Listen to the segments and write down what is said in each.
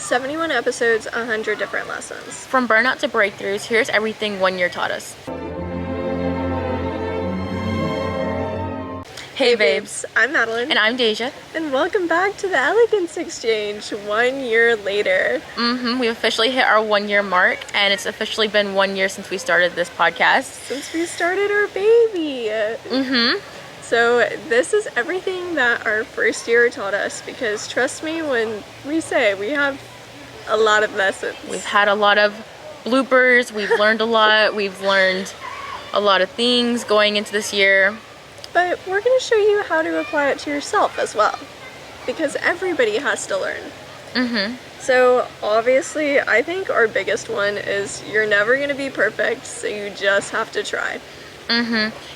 71 episodes, 100 different lessons. From burnout to breakthroughs, here's everything 1 year taught us. Hey babes, I'm Madeline. And I'm Deja. And welcome back to the Elegance Exchange 1 year later. We officially hit our 1 year mark, and it's officially been 1 year since we started this podcast. Since we started our baby. So this is everything that our first year taught us, because trust me when we say we have a lot of lessons. We've had a lot of bloopers, we've learned a lot, we've learned a lot of things going into this year. But we're going to show you how to apply it to yourself as well, because everybody has to learn. So obviously, I think our biggest one is you're never going to be perfect, so you just have to try.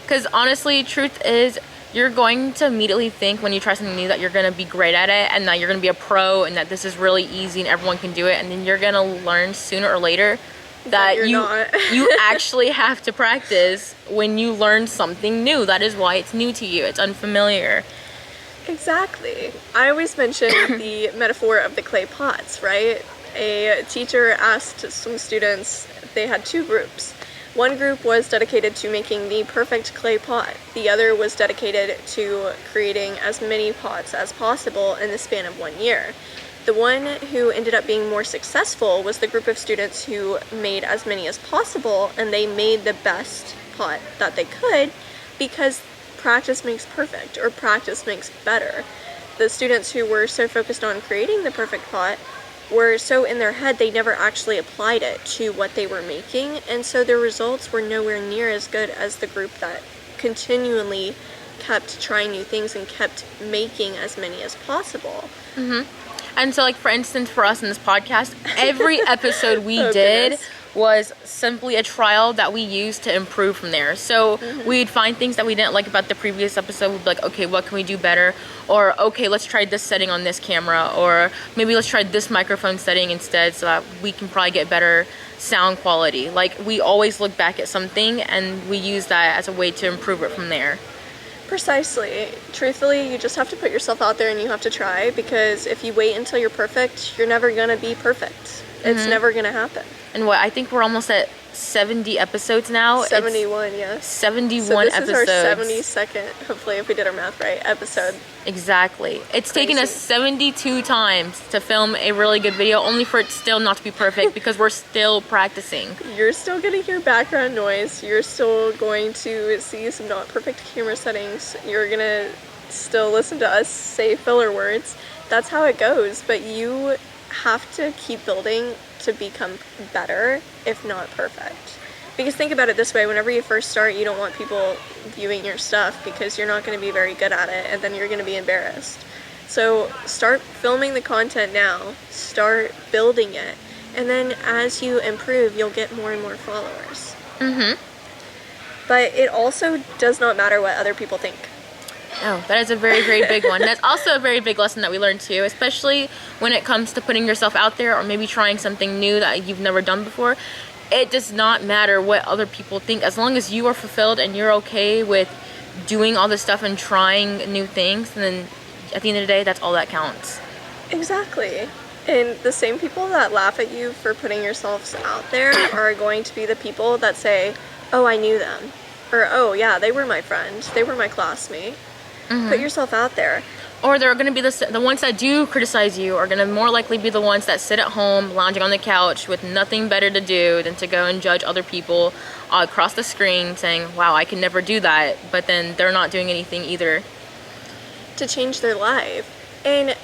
Because honestly, truth is, you're going to immediately think when you try something new that you're going to be great at it, and that you're going to be a pro, and that this is really easy and everyone can do it, and then you're going to learn sooner or later that you actually have to practice when you learn something new. That is why it's new to you. It's unfamiliar. Exactly. I always mention the metaphor of the clay pots, right? A teacher asked some students, they had two groups. One group was dedicated to making the perfect clay pot. The other was dedicated to creating as many pots as possible in the span of 1 year. The one who ended up being more successful was the group of students who made as many as possible, and they made the best pot that they could, because practice makes perfect, or practice makes better. The students who were so focused on creating the perfect pot were so in their head they never actually applied it to what they were making, and so their results were nowhere near as good as the group that continually kept trying new things and kept making as many as possible. And so, like, for instance, for us in this podcast, every episode we did was simply a trial that we used to improve from there. So we'd find things that we didn't like about the previous episode. We'd be like, okay, what can we do better? Or, okay, let's try this setting on this camera. Or maybe let's try this microphone setting instead, so that we can probably get better sound quality. Like, we always look back at something and we use that as a way to improve it from there. Precisely. Truthfully, you just have to put yourself out there and you have to try, because if you wait until you're perfect, you're never gonna be perfect. It's never gonna happen. And I think we're almost at 70 episodes now. 71, yeah. 71 episodes. So this is our 72nd, hopefully, if we did our math right, episode. Exactly. It's taken us 72 times to film a really good video, only for it still not to be perfect, because we're still practicing. You're still going to hear background noise. You're still going to see some not perfect camera settings. You're going to still listen to us say filler words. That's how it goes. But you have to keep building to become better, if not perfect. Because think about it this way, whenever you first start, you don't want people viewing your stuff, because you're not going to be very good at it, and then you're going to be embarrassed. So start filming the content now, start building it, and then as you improve, you'll get more and more followers. But it also does not matter what other people think. Oh, that is a very, very big one. That's also a very big lesson that we learned too, especially when it comes to putting yourself out there, or maybe trying something new that you've never done before. It does not matter what other people think, as long as you are fulfilled and you're okay with doing all this stuff and trying new things, and then at the end of the day, that's all that counts. Exactly. And the same people that laugh at you for putting yourselves out there are going to be the people that say, oh, I knew them. Or, oh, yeah, they were my friend. They were my classmate. Put yourself out there. Or they're going to be the ones that do criticize you are going to more likely be the ones that sit at home, lounging on the couch with nothing better to do than to go and judge other people across the screen, saying, wow, I can never do that. But then they're not doing anything either to change their life. And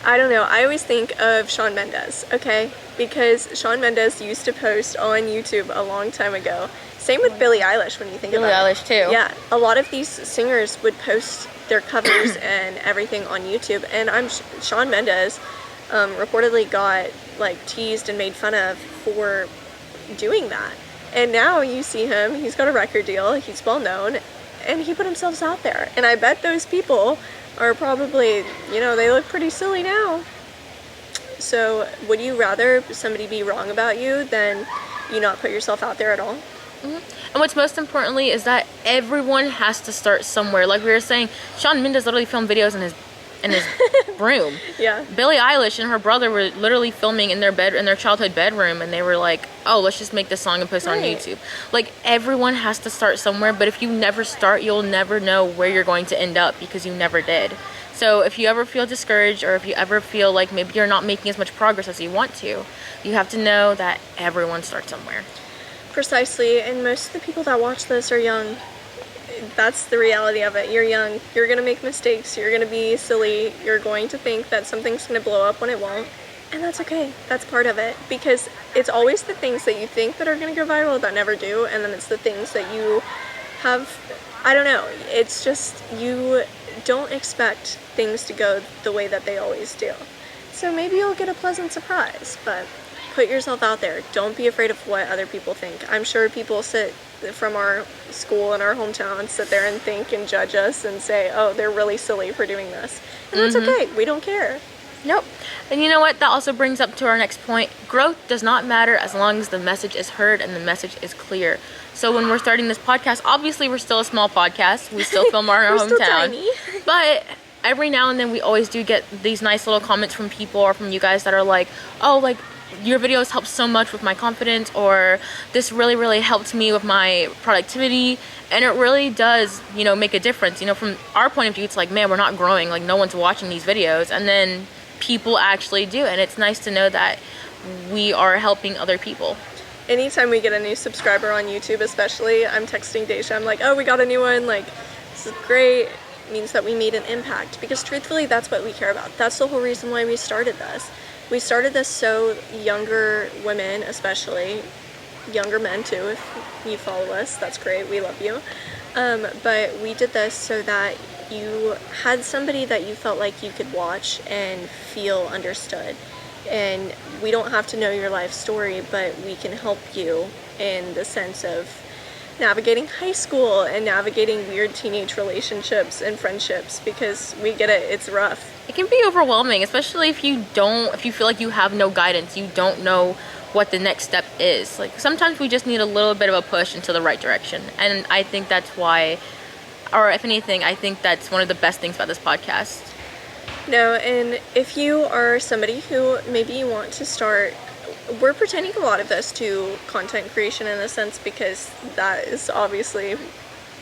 I don't know, I always think of Shawn Mendes, okay? Because Shawn Mendes used to post on YouTube a long time ago. Same with Billie Eilish, when you think about it. Billie Eilish too. Yeah, a lot of these singers would post their covers and everything on YouTube, and Shawn Mendes reportedly got like teased and made fun of for doing that. And now you see him, he's got a record deal, he's well known, and he put himself out there. And I bet those people are probably, you know, they look pretty silly now. So would you rather somebody be wrong about you than you not put yourself out there at all? And what's most importantly is that everyone has to start somewhere. Like we were saying, Shawn Mendes literally filmed videos in his in his room. Yeah. Billie Eilish and her brother were literally filming in their childhood bedroom, and they were like, oh, let's just make this song and post it on YouTube. Like, everyone has to start somewhere, but if you never start, you'll never know where you're going to end up because you never did. So if you ever feel discouraged, or if you ever feel like maybe you're not making as much progress as you want to, you have to know that everyone starts somewhere. Precisely, and most of the people that watch this are young. That's the reality of it. You're young. You're going to make mistakes. You're going to be silly. You're going to think that something's going to blow up when it won't. And that's okay. That's part of it. Because it's always the things that you think that are going to go viral that never do. And then it's the things that you have, I don't know. It's just, you don't expect things to go the way that they always do. So maybe you'll get a pleasant surprise. But put yourself out there. Don't be afraid of what other people think. I'm sure people from our school and our hometown sit there and think and judge us and say, oh, they're really silly for doing this. And that's okay. We don't care. Nope. And you know what? That also brings up to our next point. Growth does not matter as long as the message is heard and the message is clear. So when we're starting this podcast, obviously we're still a small podcast. We still film our We're hometown. still tiny. But every now and then we always do get these nice little comments from people or from you guys that are like, oh, like, your videos help so much with my confidence, or this really, really helped me with my productivity. And it really does, you know, make a difference. You know, from our point of view, it's like, man, we're not growing. Like, no one's watching these videos. And then people actually do. And it's nice to know that we are helping other people. Anytime we get a new subscriber on YouTube, especially, I'm texting Deja. I'm like, oh, we got a new one. Like, this is great. It means that we made an impact. Because truthfully, that's what we care about. That's the whole reason why we started this. We started this so younger women, especially, younger men too, if you follow us, that's great, we love you. But we did this so that you had somebody that you felt like you could watch and feel understood. And we don't have to know your life story, but we can help you in the sense of navigating high school and navigating weird teenage relationships and friendships, because we get it, it's rough. It can be overwhelming, especially if you feel like you have no guidance, you don't know what the next step is. Like, sometimes we just need a little bit of a push into the right direction. And I think that's why, or if anything, I think that's one of the best things about this podcast. No, and if you are somebody who maybe you want to start, we're pretending a lot of this to content creation in a sense, because that is obviously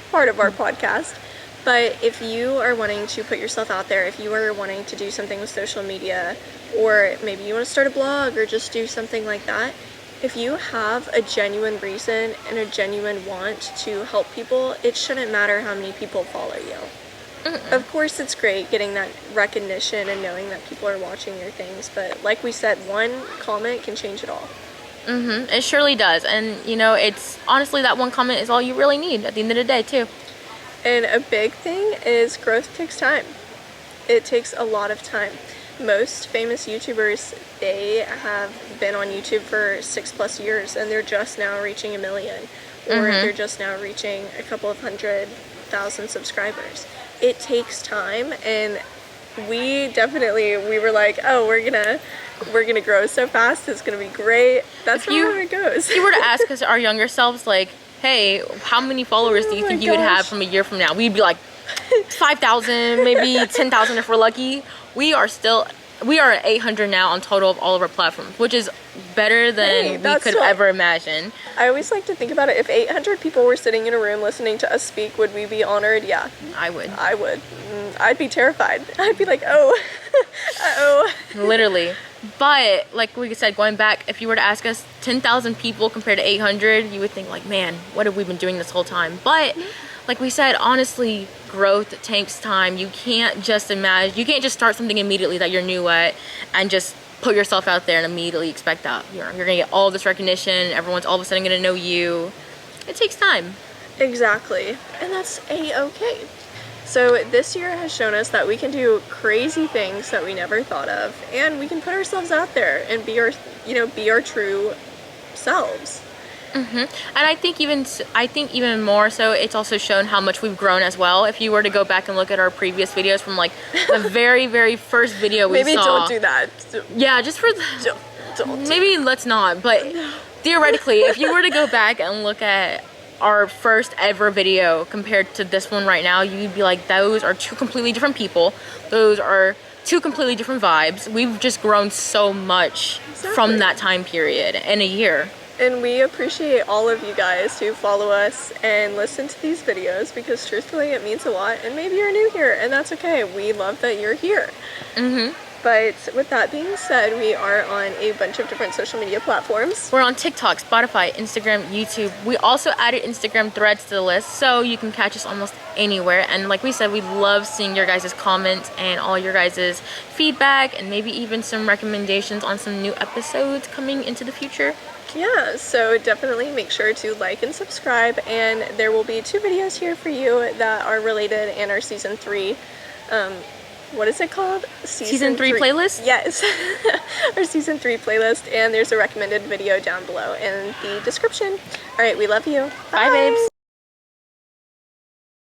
part of our podcast. But if you are wanting to put yourself out there, if you are wanting to do something with social media, or maybe you want to start a blog or just do something like that, if you have a genuine reason and a genuine want to help people, it shouldn't matter how many people follow you. Of course, it's great getting that recognition and knowing that people are watching your things, but like we said, one comment can change it all. It surely does. And, you know, it's honestly, that one comment is all you really need at the end of the day, too. And a big thing is growth takes time. It takes a lot of time. Most famous YouTubers, they have been on YouTube for 6+ years and they're just now reaching 1 million, or they're just now reaching a couple of 100,000 subscribers. It takes time, and we were like, oh, we're gonna grow so fast, it's gonna be great. That's not how it goes. If you were to ask us, our younger selves, like, hey, how many followers do you think you would have from a year from now? We'd be like 5,000, maybe 10,000 if we're lucky. We are at 800 now on total of all of our platforms, which is better than we could ever imagine. I always like to think about it. If 800 people were sitting in a room listening to us speak, would we be honored? Yeah. I would. I'd be terrified. I'd be like, oh, uh-oh. Literally. But, like we said, going back, if you were to ask us 10,000 people compared to 800, you would think, like, man, what have we been doing this whole time? But, like we said, honestly, growth takes time. You can't just start something immediately that you're new at and just put yourself out there and immediately expect that you're going to get all this recognition. Everyone's all of a sudden going to know you. It takes time. Exactly. And that's A-okay. So this year has shown us that we can do crazy things that we never thought of, and we can put ourselves out there and be our true selves. And I think even more so, it's also shown how much we've grown as well. If you were to go back and look at our previous videos from like the very, very first video we maybe saw. Don't do that. Yeah, just for don't maybe let's not. But theoretically, if you were to go back and look at our first ever video compared to this one right now, you'd be like, those are two completely different people. Those are two completely different vibes. We've just grown so much from that time period in a year. And we appreciate all of you guys who follow us and listen to these videos, because truthfully it means a lot. And maybe you're new here, and that's okay. We love that you're here. But with that being said, we are on a bunch of different social media platforms. We're on TikTok, Spotify, Instagram, YouTube. We also added Instagram threads to the list, so you can catch us almost anywhere. And like we said, we love seeing your guys' comments and all your guys' feedback, and maybe even some recommendations on some new episodes coming into the future. Yeah, so definitely make sure to like and subscribe, and there will be 2 videos here for you that are related in our season 3. What is it called? Season 3 playlist? Yes, our season 3 playlist, and there's a recommended video down below in the description. All right, we love you. Bye babes.